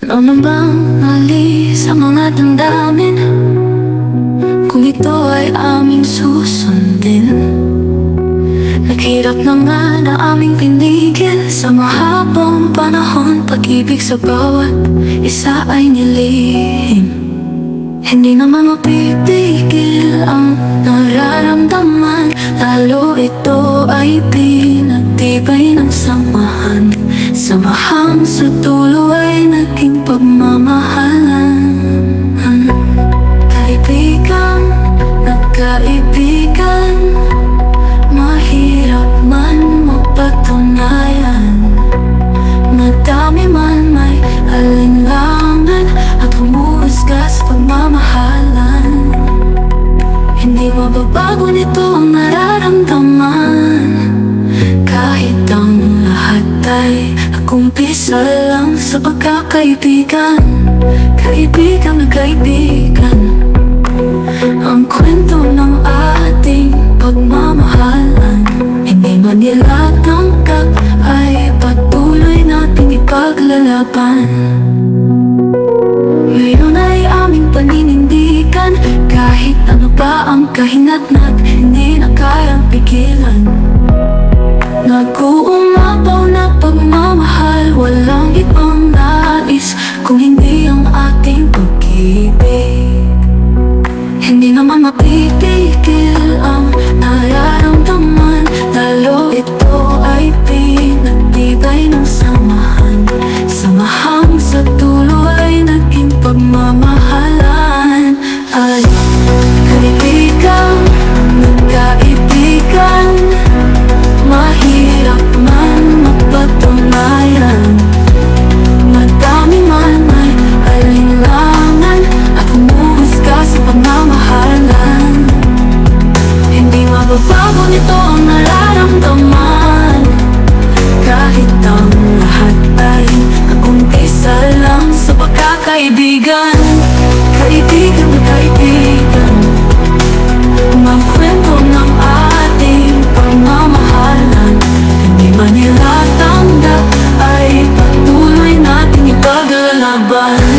Ano bang mali sa mga damdamin kung ito ay aming susundin? Naghirap na nga na aming pinigil sa mahabang panahon. Pag-ibig sa bawat isa ay nilihim. Hindi naman mapipigil ang nararamdaman, lalo ito ay pinagtibay ng samahan. Samahang sa dulo ay naging pagmamahalan. Kaibigan, nagkaibigan, mahirap man mapatunayan. Madami man may alinlangan at humuhusga sa pagmamahalan. Hindi mababago nito ang nararamdaman, kahit ang lahat ay nag-umpisa lang sa pagkakaibigan. Kaibigan na kaibigan, ang kwento ng ating pagmamahalan. Hindi man nila tanggap ay patuloy nating ipaglalaban. Ngayon ay aming paninindigan, kahit ano pa ang kahinatnat, hindi na kayang pigilan. Nag-uumapaw na pagmamahal, walang ibang nais kung hindi ang ating pag-ibig. Hindi naman mapipigil ang nararamdaman, lalo ito ay pinagtibay ng samahan. Samahang sa dulo ay naging pagmamahalan. Ay kaibigan, nagkaibigan, mahirap man mapatunayan. Madami man may alinlangan at humuhusga sa pagmamahalan. Hindi mababago nito ang nararamdaman, kahit ang lahat ay nag-umpisa lang sa pagkakaibigan. Kaibigan na kaibigan, ang kwento ng ating pagmamahalan. Hindi man nila tanggap ay patuloy nating ipaglalaban.